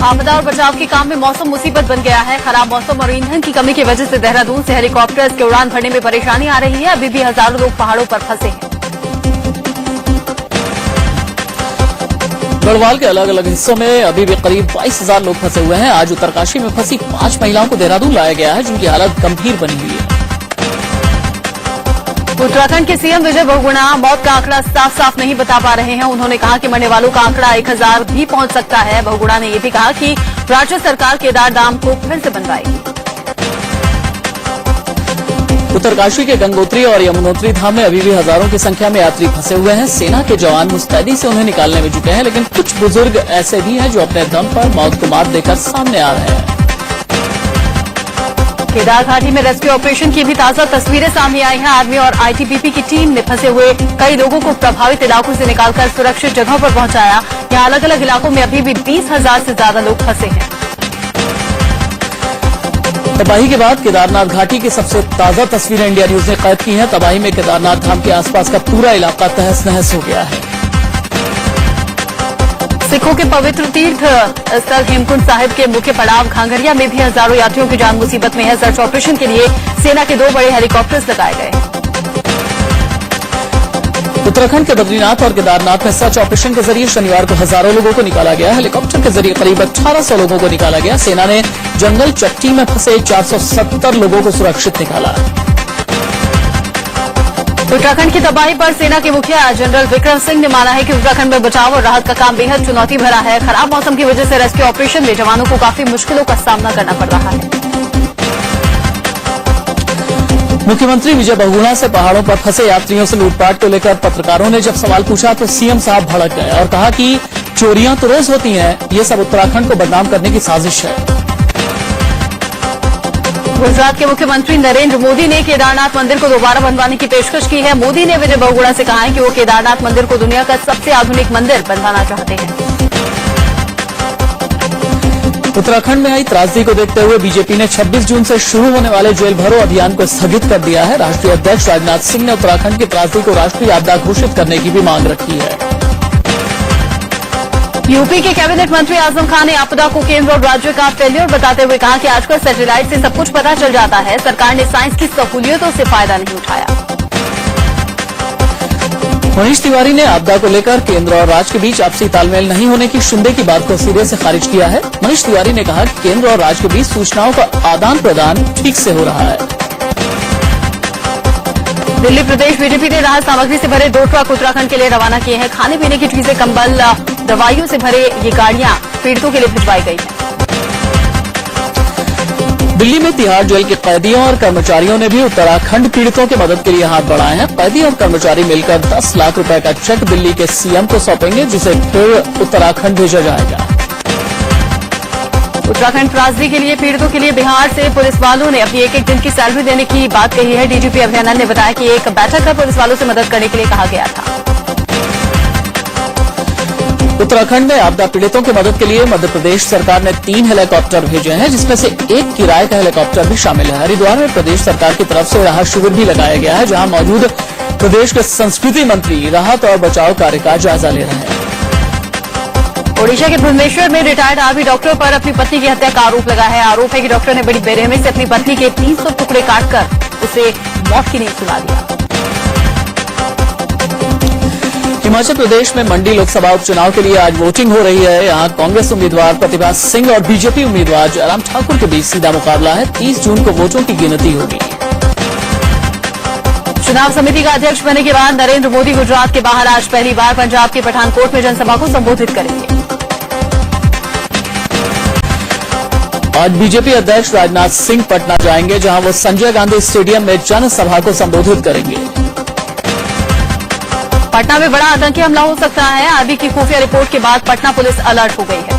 आपदा और बचाव के काम में मौसम मुसीबत बन गया है। खराब मौसम और ईंधन की कमी की वजह से देहरादून से हेलीकॉप्टर्स के उड़ान भरने में परेशानी आ रही है। अभी भी हजारों लोग पहाड़ों पर फंसे हैं। गढ़वाल के अलग अलग हिस्सों में अभी भी करीब 22,000 लोग फंसे हुए हैं। आज उत्तरकाशी में फंसी 5 महिलाओं को देहरादून लाया गया है, जिनकी हालत गंभीर बनी हुई है। उत्तराखंड के सीएम विजय बहुगुणा मौत का आंकड़ा साफ साफ नहीं बता पा रहे हैं। उन्होंने कहा कि मरने वालों का आंकड़ा 1000 भी पहुंच सकता है। बहुगुणा ने यह भी कहा कि राज्य सरकार केदार धाम को फिर से बनवाएगी। उत्तरकाशी के गंगोत्री और यमुनोत्री धाम में अभी भी हजारों की संख्या में यात्री फंसे हुए हैं। सेना के जवान मुस्तैदी से उन्हें निकालने में जुटे हैं, लेकिन कुछ बुजुर्ग ऐसे भी हैं जो अपने दम पर मौत को मात देकर सामने आ रहे हैं। केदार घाटी में रेस्क्यू ऑपरेशन की भी ताजा तस्वीरें सामने आई हैं। आर्मी और आईटीबीपी की टीम ने फंसे हुए कई लोगों को प्रभावित इलाकों से निकालकर सुरक्षित जगहों पर पहुंचाया। यहाँ अलग अलग इलाकों में अभी भी 20,000 से ज्यादा लोग फंसे हैं। तबाही के बाद केदारनाथ घाटी की सबसे ताजा तस्वीरें इंडिया न्यूज ने कैद की हैं। तबाही में केदारनाथ धाम के आसपास का पूरा इलाका तहस नहस हो गया है। सिखों के पवित्र तीर्थ स्थल हेमकुंड साहिब के मुख्य पड़ाव घांघरिया में भी हजारों यात्रियों की जान मुसीबत में है। सर्च ऑपरेशन के लिए सेना के 2 बड़े हेलीकॉप्टर्स लगाए गए। उत्तराखंड के बद्रीनाथ और केदारनाथ में सर्च ऑपरेशन के जरिए शनिवार को हजारों लोगों को निकाला गया। हेलीकॉप्टर के जरिए करीब 1800 लोगों को निकाला गया। सेना ने जंगल चट्टी में फंसे 470 लोगों को सुरक्षित निकाला। उत्तराखंड की तबाही पर सेना के मुखिया जनरल विक्रम सिंह ने माना है कि उत्तराखंड में बचाव और राहत का काम बेहद चुनौती भरा है। खराब मौसम की वजह से रेस्क्यू ऑपरेशन में जवानों को काफी मुश्किलों का सामना करना पड़ रहा है। मुख्यमंत्री विजय बहुगुणा से पहाड़ों पर फंसे यात्रियों से लूटपाट को लेकर पत्रकारों ने जब सवाल पूछा तो सीएम साहब भड़क गए और कहा कि चोरियां तो रोज होती हैं, ये सब उत्तराखंड को बदनाम करने की साजिश है। गुजरात के मुख्यमंत्री नरेंद्र मोदी ने केदारनाथ मंदिर को दोबारा बनवाने की पेशकश की है। मोदी ने विजय बहुगुणा से कहा है कि वो केदारनाथ मंदिर को दुनिया का सबसे आधुनिक मंदिर बनवाना चाहते हैं। उत्तराखंड में आई त्रासदी को देखते हुए बीजेपी ने 26 जून से शुरू होने वाले जेल भरो अभियान को स्थगित कर दिया है। राष्ट्रीय अध्यक्ष राजनाथ सिंह ने उत्तराखंड की त्रासदी को राष्ट्रीय आपदा घोषित करने की भी मांग रखी है। यूपी के कैबिनेट मंत्री आजम खान ने आपदा को केंद्र और राज्य का फेल्योर बताते हुए कहा कि आजकल सैटेलाइट से सब कुछ पता चल जाता है। सरकार ने साइंस की सहूलियतों से फायदा नहीं उठाया। मनीष तिवारी ने आपदा को लेकर केंद्र और राज्य के बीच आपसी तालमेल नहीं होने की शिंदे की बात को सिरे से खारिज किया है। मनीष तिवारी ने कहा कि केंद्र और राज्य के बीच सूचनाओं का आदान प्रदान ठीक से हो रहा है। दिल्ली प्रदेश बीजेपी ने राहत सामग्री से भरे 2 ट्रक उत्तराखंड के लिए रवाना किए हैं। खाने पीने की चीजें, कंबल, दवाइयों से भरे ये गाड़ियां पीड़ितों के लिए भिजवाई गई हैं। दिल्ली में तिहाड़ जेल के कैदियों और कर्मचारियों ने भी उत्तराखंड पीड़ितों की मदद के लिए हाथ बढ़ाए हैं। कैदी और कर्मचारी मिलकर 10 लाख रुपए का चेक दिल्ली के सीएम को सौंपेंगे, जिसे फिर उत्तराखंड भेजा जाएगा। उत्तराखंड त्रासदी के लिए पीड़ितों के लिए बिहार से पुलिस वालों ने अपनी एक दिन की सैलरी देने की बात कही है। डीजीपी अभिनंदन ने बताया कि एक बैठक कर पुलिस वालों से मदद करने के लिए कहा गया था। उत्तराखंड में आपदा पीड़ितों की मदद के लिए मध्य प्रदेश सरकार ने 3 हेलीकॉप्टर भेजे हैं, जिसमें से एक किराए का हेलीकॉप्टर भी शामिल है। हरिद्वार में प्रदेश सरकार की तरफ से राहत शिविर भी लगाया गया है, जहां मौजूद प्रदेश के संस्कृति मंत्री राहत और बचाव कार्य का जायजा ले रहे हैं। ओडिशा के भुवनेश्वर में रिटायर्ड आर्मी डॉक्टर पर अपनी पत्नी की हत्या का आरोप लगा है। आरोप है कि डॉक्टर ने बड़ी बेरहमी से अपनी पत्नी के 300 टुकड़े काटकर उसे मौत की नींद सुला दिया। हिमाचल प्रदेश में मंडी लोकसभा उपचुनाव के लिए आज वोटिंग हो रही है। यहां कांग्रेस उम्मीदवार प्रतिभा सिंह और बीजेपी उम्मीदवार जयराम ठाकुर के बीच सीधा मुकाबला है। 30 जून को वोटों की गिनती होगी। चुनाव समिति का अध्यक्ष बनने के बाद नरेंद्र मोदी गुजरात के बाहर आज पहली बार पंजाब के पठानकोट में जनसभा को संबोधित करेंगे। आज बीजेपी अध्यक्ष राजनाथ सिंह पटना जाएंगे, जहां वो संजय गांधी स्टेडियम में जनसभा को संबोधित करेंगे। पटना में बड़ा आतंकी हमला हो सकता है। आर्मी की खुफिया रिपोर्ट के बाद पटना पुलिस अलर्ट हो गई है।